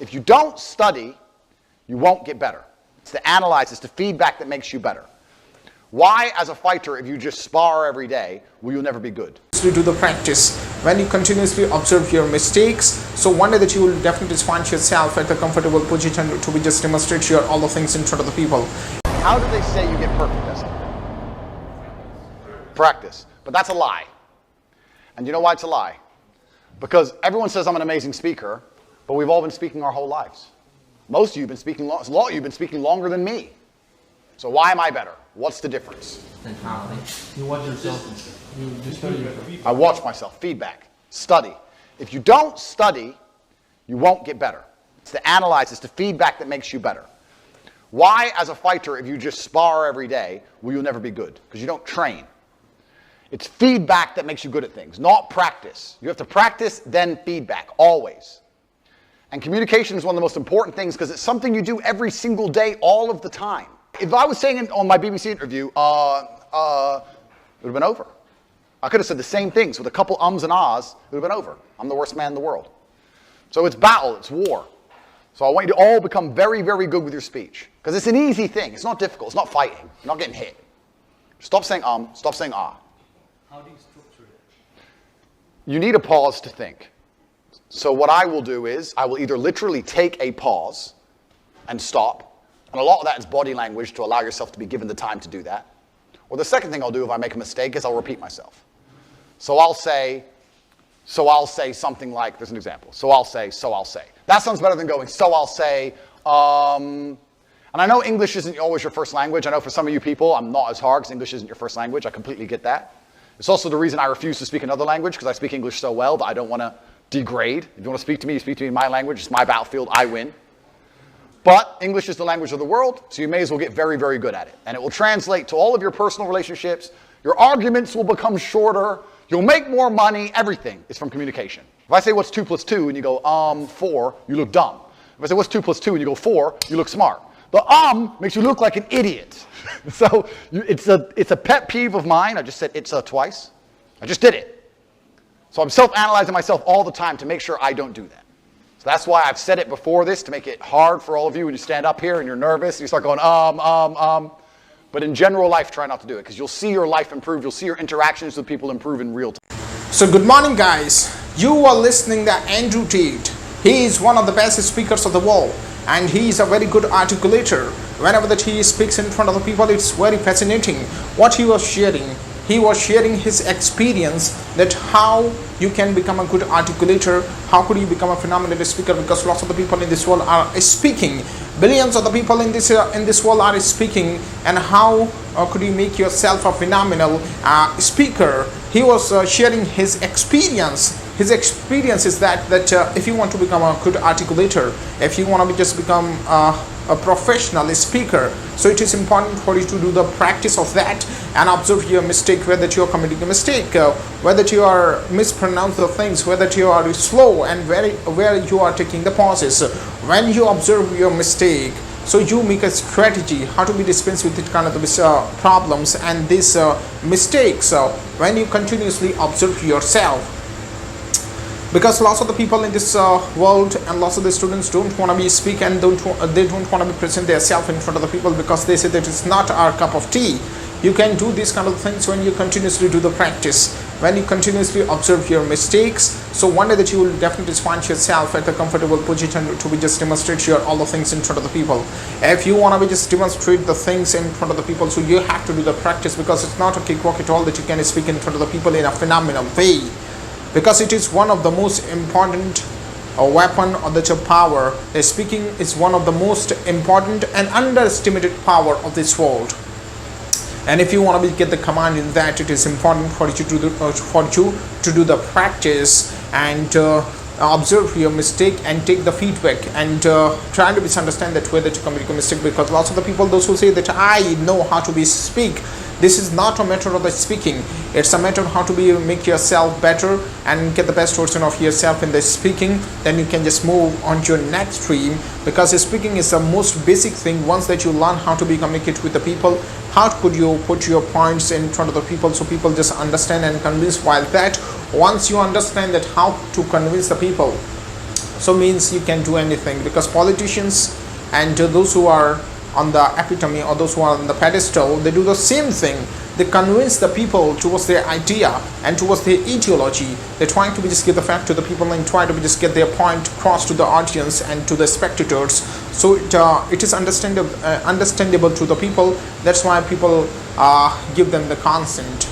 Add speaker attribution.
Speaker 1: If you don't study, you won't get better. It's to analyze, it's the feedback that makes you better. Why, as a fighter, if you just spar every day, will you never be good?
Speaker 2: To do the practice, when you continuously observe your mistakes, so one day that you will definitely find yourself at a comfortable position to be just demonstrate your all the things in front of the people.
Speaker 1: How do they say you get perfect at something? Practice. But that's a lie. And you know why it's a lie? Because everyone says I'm an amazing speaker, but we've all been speaking our whole lives. Most of you have been speaking, a lot of you have been speaking longer than me. So why am I better? What's the difference?
Speaker 3: You watch yourself. You study yourself.
Speaker 1: I watch myself. Feedback. Study. If you don't study, you won't get better. It's to analyze, it's the feedback that makes you better. Why, as a fighter, if you just spar every day, will you never be good? Because you don't train. It's feedback that makes you good at things, not practice. You have to practice, then feedback, always. And communication is one of the most important things because it's something you do every single day, all of the time. If I was saying on my BBC interview, it would have been over. I could have said the same things with a couple ums and ahs, it would have been over. I'm the worst man in the world. So it's battle, it's war. So I want you to all become very, very good with your speech. Because it's an easy thing, it's not difficult, it's not fighting, you're not getting hit. Stop saying stop saying ah.
Speaker 3: How do you structure it?
Speaker 1: You need a pause to think. So what I will do is, I will either literally take a pause and stop, and a lot of that is body language to allow yourself to be given the time to do that. Or the second thing I'll do if I make a mistake is I'll repeat myself. So I'll say something like, there's an example, so I'll say. That sounds better than going, so I'll say, and I know English isn't always your first language. I know for some of you people, I'm not as hard because English isn't your first language. I completely get that. It's also the reason I refuse to speak another language because I speak English so well that I don't want to degrade. If you want to speak to me, you speak to me in my language. It's my battlefield. I win. But English is the language of the world, so you may as well get very, very good at it. And it will translate to all of your personal relationships. Your arguments will become shorter. You'll make more money. Everything is from communication. If I say what's 2 plus 2 and you go 4, you look dumb. If I say what's 2 plus 2 and you go 4, you look smart. The makes you look like an idiot. So it's a pet peeve of mine. I just said it's twice. I just did it. So I'm self-analyzing myself all the time to make sure I don't do that. So that's why I've said it before this to make it hard for all of you when you stand up here and you're nervous and you start going But in general life, try not to do it because you'll see your life improve. You'll see your interactions with people improve in real time.
Speaker 2: So good morning, guys. You are listening to Andrew Tate. He is one of the best speakers of the world. And he is a very good articulator. Whenever that he speaks in front of the people, it's very fascinating what he was sharing. He was sharing his experience that how you can become a good articulator, how could you become a phenomenal speaker, because lots of the people in this world are speaking. Billions of the people in this world are speaking, and how could you make yourself a phenomenal speaker? He was sharing his experience. His experience is that if you want to become a good articulator, if you want to just become a professional speaker, so it is important for you to do the practice of that and observe your mistake, whether you are committing a mistake, whether you are mispronounce the things, whether you are slow, and where you are taking the pauses. When you observe your mistake, so you make a strategy how to be dispensed with it kind of problems and these mistakes when you continuously observe yourself. Because lots of the people in this world and lots of the students don't want to be speak and they don't want to be present themselves in front of the people because they say that it's not our cup of tea. You can do these kind of things when you continuously do the practice, when you continuously observe your mistakes. So one day that you will definitely find yourself at a comfortable position to be just demonstrate your all the things in front of the people. If you want to be just demonstrate the things in front of the people, so you have to do the practice because it's not a cakewalk at all that you can speak in front of the people in a phenomenal way. Because it is one of the most important weapon of the power. Speaking is one of the most important and underestimated power of this world. And if you want to get the command in that, it is important for you to do the practice and observe your mistake and take the feedback and try to understand that whether to commit a mistake. Because lots of the people, those who say that I know how to be speak, this is not a matter of the speaking. It's a matter of how to make yourself better and get the best version of yourself in the speaking. Then you can just move on to your next stream, because speaking is the most basic thing. Once that you learn how to communicate with the people, how could you put your points in front of the people so people just understand and convince. While that, once you understand that how to convince the people, so means you can do anything, because politicians and those who are on the epitome or those who are on the pedestal, they do the same thing. They convince the people towards their idea and towards their ideology. They're trying to be just give the fact to the people and try to be just get their point across to the audience and to the spectators. So it is understandable to the people. That's why people give them the consent.